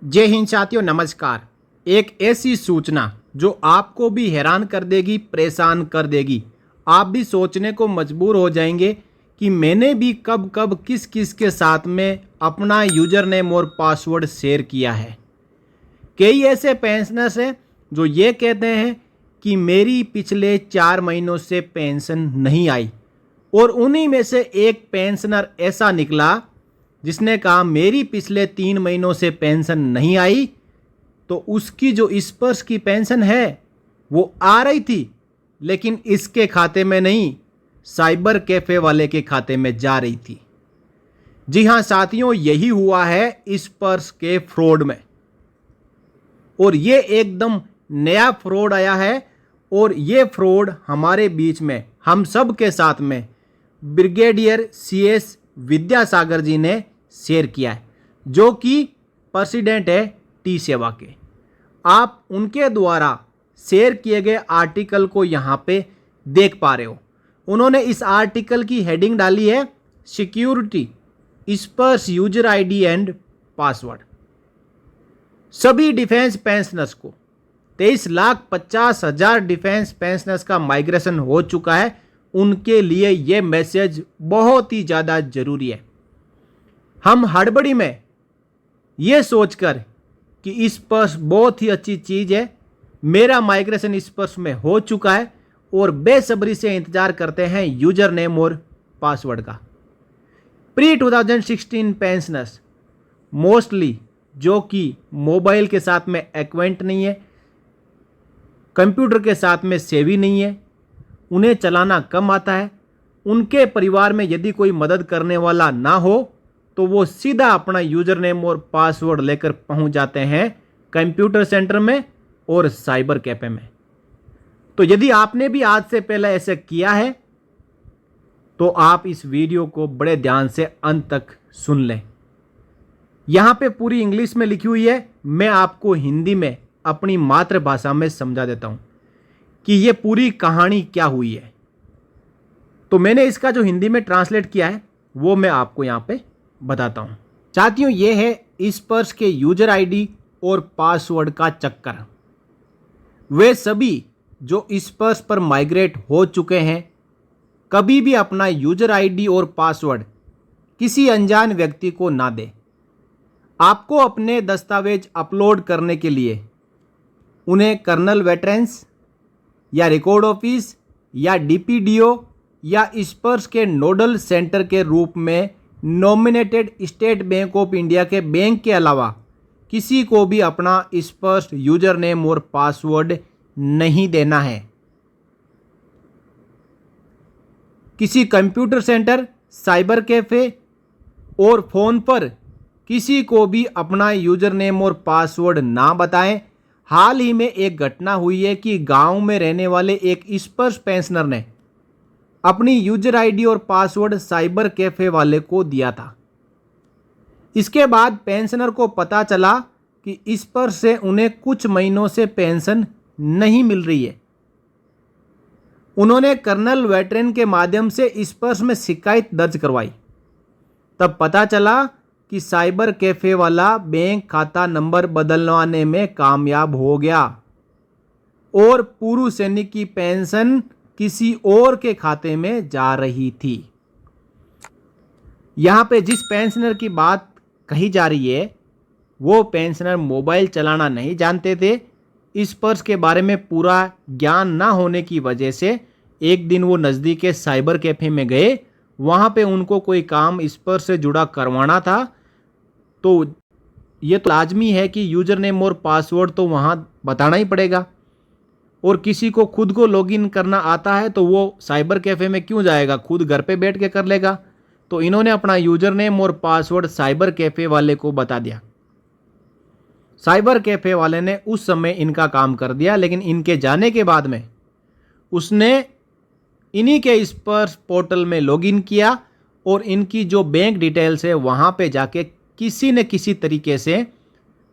जय हिंद साथियों, नमस्कार। एक ऐसी सूचना जो आपको भी हैरान कर देगी, परेशान कर देगी। आप भी सोचने को मजबूर हो जाएंगे कि मैंने भी कब कब किस किस के साथ में अपना यूज़र नेम और पासवर्ड शेयर किया है। कई ऐसे पेंशनर्स हैं जो ये कहते हैं कि मेरी पिछले 4 महीनों से पेंशन नहीं आई, और उन्हीं में से एक पेंशनर ऐसा निकला जिसने कहा मेरी पिछले 3 महीनों से पेंशन नहीं आई, तो उसकी जो स्पर्श की पेंशन है वो आ रही थी, लेकिन इसके खाते में नहीं, साइबर कैफ़े वाले के खाते में जा रही थी। जी हाँ साथियों, यही हुआ है स्पर्श के फ्रॉड में। और ये एकदम नया फ्रॉड आया है, और ये फ्रॉड हमारे बीच में, हम सब के साथ में ब्रिगेडियर CS विद्यासागर जी ने शेयर किया है, जो कि प्रेसिडेंट है टी सेवा के। आप उनके द्वारा शेयर किए गए आर्टिकल को यहाँ पे देख पा रहे हो। उन्होंने इस आर्टिकल की हेडिंग डाली है सिक्योरिटी स्पर्श यूजर ID एंड पासवर्ड। सभी डिफेंस पेंशनर्स को 23,50,000 डिफेंस पेंशनर्स का माइग्रेशन हो चुका है। उनके लिए ये मैसेज बहुत ही ज़्यादा ज़रूरी है। हम हड़बड़ी में ये सोचकर कि स्पर्श बहुत ही अच्छी चीज़ है, मेरा माइग्रेशन स्पर्श में हो चुका है, और बेसब्री से इंतज़ार करते हैं यूज़र नेम और पासवर्ड का। प्री 2016 पेंशनर्स मोस्टली जो कि मोबाइल के साथ में एक्वेंट नहीं है, कंप्यूटर के साथ में सेवी नहीं है, उन्हें चलाना कम आता है, उनके परिवार में यदि कोई मदद करने वाला ना हो तो वो सीधा अपना यूज़र नेम और पासवर्ड लेकर पहुंच जाते हैं कंप्यूटर सेंटर में और साइबर कैफे में। तो यदि आपने भी आज से पहले ऐसे किया है तो आप इस वीडियो को बड़े ध्यान से अंत तक सुन लें। यहाँ पे पूरी इंग्लिश में लिखी हुई है, मैं आपको हिंदी में अपनी मातृभाषा में समझा देता हूँ कि ये पूरी कहानी क्या हुई है। तो मैंने इसका जो हिंदी में ट्रांसलेट किया है वो मैं आपको यहाँ पे बताता हूँ। साथियों, ये है स्पर्श के यूजर ID और पासवर्ड का चक्कर। वे सभी जो स्पर्श पर माइग्रेट हो चुके हैं, कभी भी अपना यूजर ID और पासवर्ड किसी अनजान व्यक्ति को ना दें। आपको अपने दस्तावेज अपलोड करने के लिए उन्हें कर्नल वेटरन्स या रिकॉर्ड ऑफिस या DPDO या स्पर्श के नोडल सेंटर के रूप में nominated state bank of India के बैंक के अलावा किसी को भी अपना स्पर्श यूजर नेम और पासवर्ड नहीं देना है। किसी कंप्यूटर सेंटर, साइबर कैफे और फ़ोन पर किसी को भी अपना यूजर नेम और पासवर्ड ना बताएं। हाल ही में एक घटना हुई है कि गांव में रहने वाले एक स्पर्श पेंशनर ने अपनी यूजर ID और पासवर्ड साइबर कैफे वाले को दिया था। इसके बाद पेंशनर को पता चला कि स्पर्श से उन्हें कुछ महीनों से पेंशन नहीं मिल रही है। उन्होंने कर्नल वेटरन के माध्यम से स्पर्श में शिकायत दर्ज करवाई। तब पता चला कि साइबर कैफे वाला बैंक खाता नंबर बदलवाने में कामयाब हो गया, और पूर्व सैनिक की पेंशन किसी और के खाते में जा रही थी। यहाँ पे जिस पेंशनर की बात कही जा रही है वो पेंशनर मोबाइल चलाना नहीं जानते थे। स्पर्श के बारे में पूरा ज्ञान ना होने की वजह से एक दिन वो नज़दीक के साइबर कैफे में गए। वहाँ पे उनको कोई काम स्पर्श से जुड़ा करवाना था, तो ये तो लाजमी है कि यूज़र नेम और पासवर्ड तो वहाँ बताना ही पड़ेगा, और किसी को खुद को लॉगिन करना आता है तो वो साइबर कैफ़े में क्यों जाएगा, खुद घर पे बैठ के कर लेगा। तो इन्होंने अपना यूज़र नेम और पासवर्ड साइबर कैफ़े वाले को बता दिया। साइबर कैफ़े वाले ने उस समय इनका काम कर दिया, लेकिन इनके जाने के बाद में उसने इन्हीं के स्पर्श पोर्टल में लॉगिन किया, और इनकी जो बैंक डिटेल्स है वहाँ पे जाके किसी न किसी तरीके से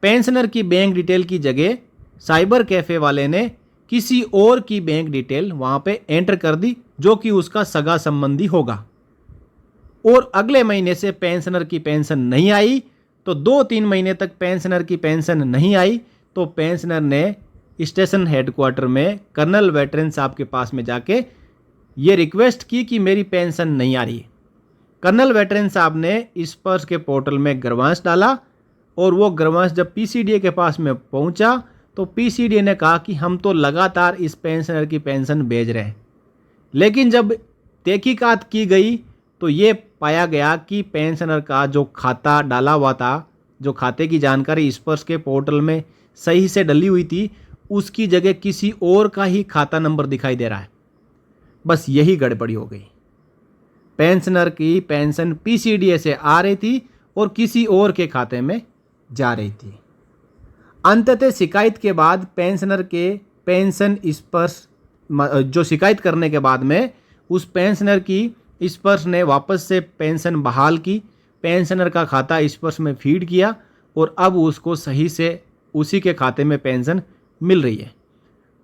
पेंशनर की बैंक डिटेल की जगह साइबर कैफ़े वाले ने किसी और की बैंक डिटेल वहाँ पे एंटर कर दी, जो कि उसका सगा संबंधी होगा। और अगले महीने से पेंशनर की पेंशन नहीं आई, तो 2-3 महीने तक पेंशनर की पेंशन नहीं आई, तो पेंशनर ने स्टेशन हेडक्वार्टर में कर्नल वेटरन साहब के पास में जाके ये रिक्वेस्ट की कि मेरी पेंशन नहीं आ रही है। कर्नल वेटरन साहब ने इस पर्स के पोर्टल में गर्वांश डाला और वो गर्वांश जब पीसीडीए के पास में पहुंचा तो पीसीडीए ने कहा कि हम तो लगातार इस पेंशनर की पेंशन भेज रहे हैं। लेकिन जब तहकीकात की गई तो ये पाया गया कि पेंशनर का जो खाता डाला हुआ था, जो खाते की जानकारी इस पर्स के पोर्टल में सही से डली हुई थी, उसकी जगह किसी और का ही खाता नंबर दिखाई दे रहा है। बस यही गड़बड़ी हो गई। पेंशनर की पेंशन पीसीडीए से आ रही थी और किसी और के खाते में जा रही थी। अंततः शिकायत के बाद पेंशनर के पेंशन स्पर्श जो शिकायत करने के बाद में उस पेंशनर की स्पर्श ने वापस से पेंशन बहाल की, पेंशनर का खाता स्पर्श में फीड किया और अब उसको सही से उसी के खाते में पेंशन मिल रही है।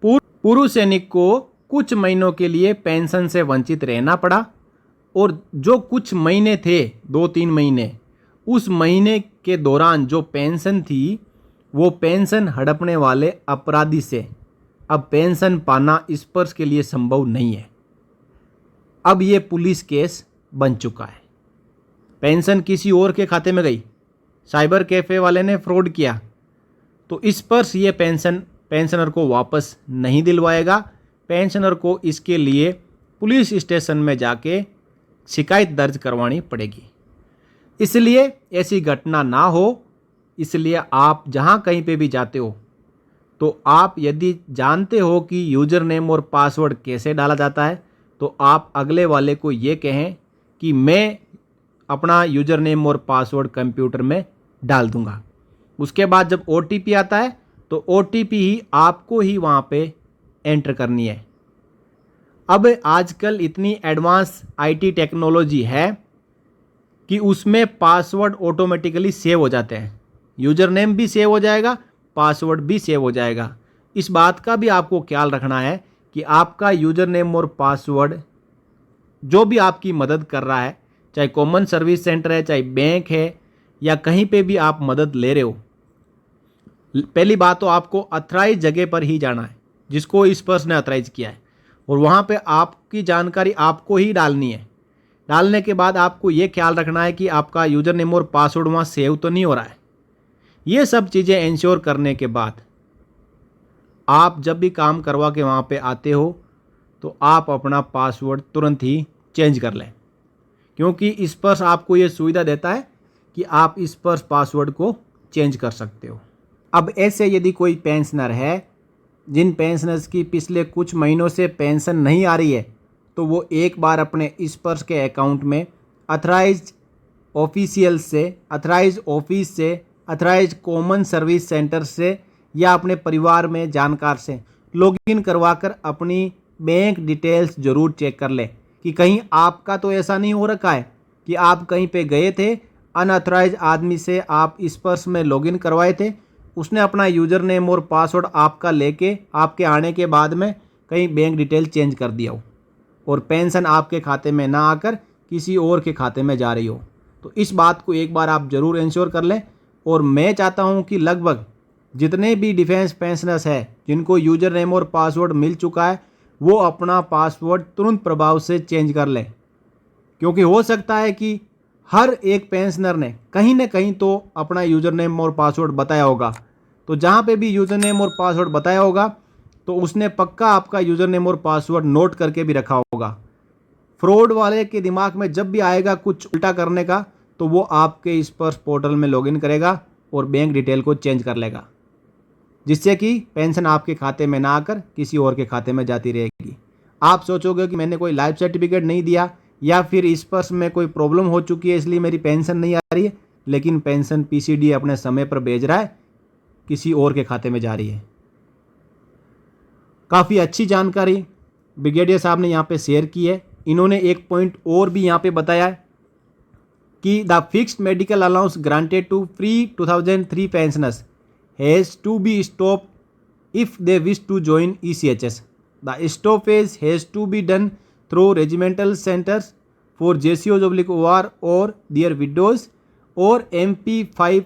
पूर्व सैनिक को कुछ महीनों के लिए पेंशन से वंचित रहना पड़ा और जो कुछ महीने थे, 2-3 महीने, उस महीने के दौरान जो पेंशन थी वो पेंशन हड़पने वाले अपराधी से अब पेंशन पाना स्पर्श के लिए संभव नहीं है। अब ये पुलिस केस बन चुका है। पेंशन किसी और के खाते में गई, साइबर कैफ़े वाले ने फ्रॉड किया, तो स्पर्श ये पेंशनर को वापस नहीं दिलवाएगा। पेंशनर को इसके लिए पुलिस स्टेशन में जाके शिकायत दर्ज करवानी पड़ेगी। इसलिए ऐसी घटना ना हो, इसलिए आप जहाँ कहीं पे भी जाते हो तो आप यदि जानते हो कि यूज़र नेम और पासवर्ड कैसे डाला जाता है तो आप अगले वाले को ये कहें कि मैं अपना यूज़र नेम और पासवर्ड कंप्यूटर में डाल दूंगा। उसके बाद जब ओटीपी आता है तो ओटीपी ही आपको ही वहाँ पे एंटर करनी है। अब आजकल इतनी एडवांस आईटी टेक्नोलॉजी है कि उसमें पासवर्ड ऑटोमेटिकली सेव हो जाते हैं, यूज़र नेम भी सेव हो जाएगा, पासवर्ड भी सेव हो जाएगा। इस बात का भी आपको ख्याल रखना है कि आपका यूज़र नेम और पासवर्ड जो भी आपकी मदद कर रहा है, चाहे कॉमन सर्विस सेंटर है, चाहे बैंक है या कहीं पे भी आप मदद ले रहे हो, पहली बात तो आपको अथराइज जगह पर ही जाना है जिसको इस पर्सन ने अथराइज किया है और वहाँ पे आपकी जानकारी आपको ही डालनी है। डालने के बाद आपको ये ख्याल रखना है कि आपका यूज़र नेम और पासवर्ड वहाँ सेव तो नहीं हो रहा है। ये सब चीज़ें इंश्योर करने के बाद आप जब भी काम करवा के वहाँ पे आते हो तो आप अपना पासवर्ड तुरंत ही चेंज कर लें, क्योंकि इस पर आपको ये सुविधा देता है कि आप इस पर पासवर्ड को चेंज कर सकते हो। अब ऐसे यदि कोई पेंशनर है जिन पेंशनर्स की पिछले कुछ महीनों से पेंशन नहीं आ रही है तो वो एक बार अपने इस पर्स के अकाउंट में अथराइज ऑफिशियल से, अथराइज ऑफिस से, अथराइज कॉमन सर्विस सेंटर से या अपने परिवार में जानकार से लॉगिन करवाकर अपनी बैंक डिटेल्स ज़रूर चेक कर ले कि कहीं आपका तो ऐसा नहीं हो रखा है कि आप कहीं पे गए थे, अनअथराइज आदमी से आप इस पर्स में लॉगिन करवाए थे, उसने अपना यूज़र नेम और पासवर्ड आपका लेके आपके आने के बाद में कहीं बैंक डिटेल चेंज कर दिया हो और पेंशन आपके खाते में ना आकर किसी और के खाते में जा रही हो। तो इस बात को एक बार आप ज़रूर इंश्योर कर लें। और मैं चाहता हूं कि लगभग जितने भी डिफेंस पेंशनर्स हैं जिनको यूज़र नेम और पासवर्ड मिल चुका है वो अपना पासवर्ड तुरंत प्रभाव से चेंज कर लें, क्योंकि हो सकता है कि हर एक पेंशनर ने कहीं ना कहीं तो अपना यूज़र नेम और पासवर्ड बताया होगा। तो जहाँ पे भी यूज़र नेम और पासवर्ड बताया होगा तो उसने पक्का आपका यूज़र नेम और पासवर्ड नोट करके भी रखा होगा। फ्रॉड वाले के दिमाग में जब भी आएगा कुछ उल्टा करने का तो वो आपके इस पर पोर्टल में लॉगिन करेगा और बैंक डिटेल को चेंज कर लेगा, जिससे कि पेंशन आपके खाते में ना आकर किसी और के खाते में जाती रहेगी। आप सोचोगे कि मैंने कोई लाइफ सर्टिफिकेट नहीं दिया या फिर इस पर्स में कोई प्रॉब्लम हो चुकी है इसलिए मेरी पेंशन नहीं आ रही है, लेकिन पेंशन पीसीडी अपने समय पर भेज रहा है, किसी और के खाते में जा रही है। काफ़ी अच्छी जानकारी ब्रिगेडियर साहब ने यहाँ पे शेयर की है। इन्होंने एक पॉइंट और भी यहाँ पे बताया है कि the fixed medical allowance granted to pre 2003 pensioners has to be stop if they wish to join ECHS. The stoppage has to be done through regimental centers for JCOs/OR or their widows और MP5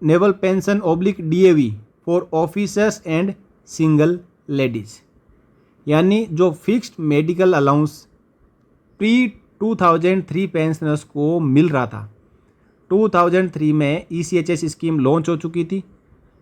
naval pension /DAV for officers and single ladies, यानी जो fixed medical allowance pre 2003 pensioners को मिल रहा था। 2003 में ECHS scheme launch हो चुकी थी,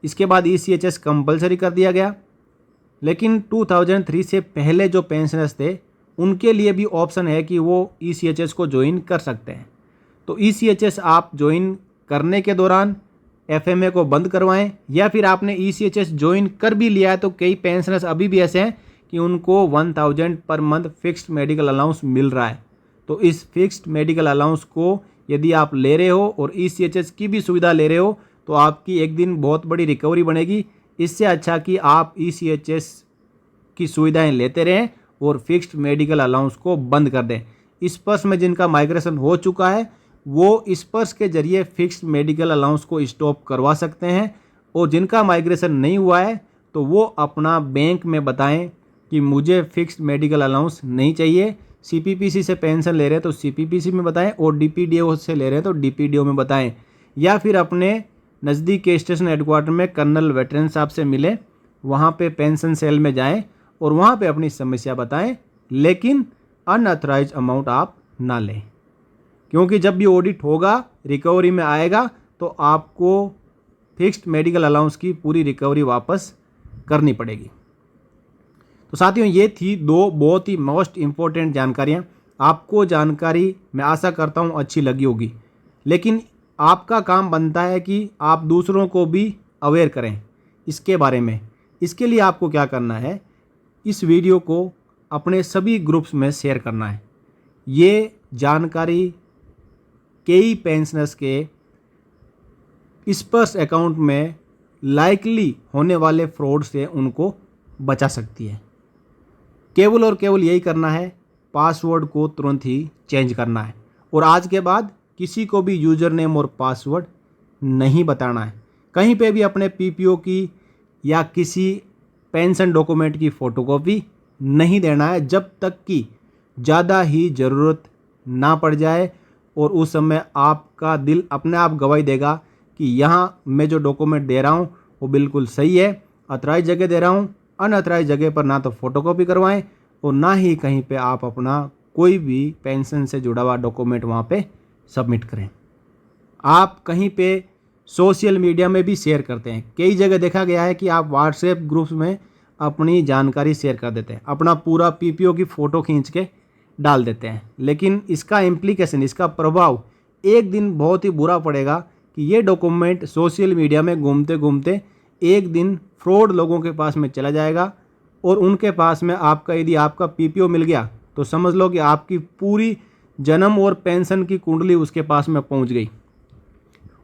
इसके बाद ECHS कंपलसरी कर दिया गया, लेकिन 2003 से पहले जो पेंशनर्स थे उनके लिए भी ऑप्शन है कि वो ECHS को ज्वाइन कर सकते हैं। तो ECHS आप ज्वाइन करने के दौरान FMA को बंद करवाएं, या फिर आपने ECHS ज्वाइन कर भी लिया है तो कई पेंशनर्स अभी भी ऐसे हैं कि उनको 1000 per month fixed medical allowance मिल रहा है। तो इस फिक्स्ड मेडिकल अलाउंस को यदि आप ले रहे हो और ECHS की भी सुविधा ले रहे हो तो आपकी एक दिन बहुत बड़ी रिकवरी बनेगी। इससे अच्छा कि आप ECHS की सुविधाएं लेते रहें और फिक्स्ड मेडिकल अलाउंस को बंद कर दें। स्पर्श में जिनका माइग्रेशन हो चुका है वो स्पर्श के जरिए फिक्स्ड मेडिकल अलाउंस को स्टॉप करवा सकते हैं, और जिनका माइग्रेशन नहीं हुआ है तो वो अपना बैंक में बताएं कि मुझे फिक्स्ड मेडिकल अलाउंस नहीं चाहिए। CPPC से पेंशन ले रहे हैं तो CPPC में बताएं, और DPDO से ले रहे हैं तो DPDO में बताएं, या फिर अपने नज़दीक के स्टेशन हेडक्वार्टर में कर्नल वेटरन साहब से मिलें, वहाँ पे पेंशन सेल में जाएं और वहाँ पे अपनी समस्या बताएं, लेकिन अनऑथराइज अमाउंट आप ना लें, क्योंकि जब भी ऑडिट होगा रिकवरी में आएगा तो आपको फिक्स्ड मेडिकल अलाउंस की पूरी रिकवरी वापस करनी पड़ेगी। तो साथियों, ये थी 2 बहुत ही मोस्ट इम्पोर्टेंट जानकारियाँ। आपको जानकारी मैं आशा करता हूँ अच्छी लगी होगी, लेकिन आपका काम बनता है कि आप दूसरों को भी अवेयर करें इसके बारे में। इसके लिए आपको क्या करना है, इस वीडियो को अपने सभी ग्रुप्स में शेयर करना है। ये जानकारी कई पेंशनर्स के स्पर्श अकाउंट में लाइकली होने वाले फ्रॉड से उनको बचा सकती है। केवल और केवल यही करना है, पासवर्ड को तुरंत ही चेंज करना है, और आज के बाद किसी को भी यूज़र नेम और पासवर्ड नहीं बताना है। कहीं पे भी अपने PPO की या किसी पेंशन डॉक्यूमेंट की फ़ोटोकॉपी नहीं देना है जब तक कि ज़्यादा ही ज़रूरत ना पड़ जाए, और उस समय आपका दिल अपने आप गवाही देगा कि यहाँ मैं जो डॉक्यूमेंट दे रहा हूँ वो बिल्कुल सही है, ऑथराइज जगह दे रहा हूँ। अनऑथराइज जगह पर ना तो फ़ोटोकॉपी करवाएं और ना ही कहीं पे आप अपना कोई भी पेंशन से जुड़ा हुआ डॉक्यूमेंट वहाँ पे सबमिट करें। आप कहीं पे सोशल मीडिया में भी शेयर करते हैं, कई जगह देखा गया है कि आप व्हाट्सएप ग्रुप्स में अपनी जानकारी शेयर कर देते हैं, अपना पूरा PPO की फ़ोटो खींच के डाल देते हैं, लेकिन इसका इम्प्लीकेशन, इसका प्रभाव एक दिन बहुत ही बुरा पड़ेगा कि ये डॉक्यूमेंट सोशल मीडिया में घूमते घूमते एक दिन फ्रॉड लोगों के पास में चला जाएगा, और उनके पास में आपका यदि आपका PPO मिल गया तो समझ लो कि आपकी पूरी जन्म और पेंशन की कुंडली उसके पास में पहुंच गई।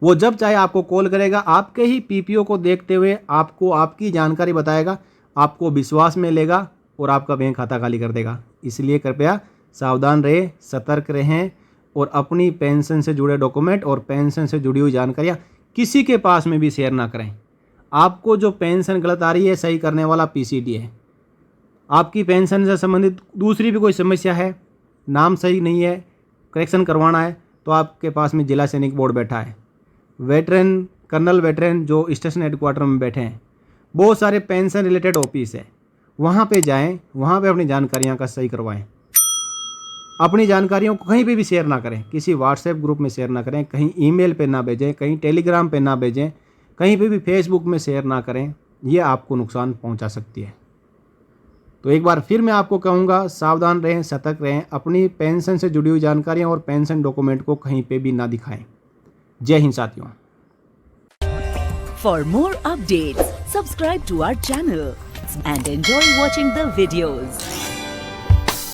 वो जब चाहे आपको कॉल करेगा, आपके ही PPO को देखते हुए आपको आपकी जानकारी बताएगा, आपको विश्वास में लेगा और आपका बैंक खाता खाली कर देगा। इसलिए कृपया सावधान रहें, सतर्क रहें, और अपनी पेंशन से जुड़े डॉक्यूमेंट और पेंशन से जुड़ी हुई जानकारियाँ किसी के पास में भी शेयर ना करें। आपको जो पेंशन गलत आ रही है, सही करने वाला PCD है। आपकी पेंशन से संबंधित दूसरी भी कोई समस्या है, नाम सही नहीं है, करेक्शन करवाना है, तो आपके पास में जिला सैनिक बोर्ड बैठा है, वेटरन कर्नल वेटरन जो स्टेशन हेडक्वार्टर में बैठे हैं, बहुत सारे पेंशन रिलेटेड ऑफिस है, वहाँ पे जाएं, वहाँ पे अपनी जानकारियाँ का सही करवाएं। अपनी जानकारियों को कहीं पे भी शेयर ना करें, किसी व्हाट्सएप ग्रुप में शेयर ना करें, कहीं ईमेल पे ना भेजें, कहीं टेलीग्राम पे ना भेजें, कहीं पे भी फेसबुक में शेयर ना करें, ये आपको नुकसान पहुंचा सकती है। तो एक बार फिर मैं आपको कहूँगा, सावधान रहें, सतर्क रहें, अपनी पेंशन से जुड़ी हुई जानकारियाँ और पेंशन डॉक्यूमेंट को कहीं पे भी ना दिखाएं। जय हिंद साथियों। For more updates, subscribe to our channel and enjoy watching the videos.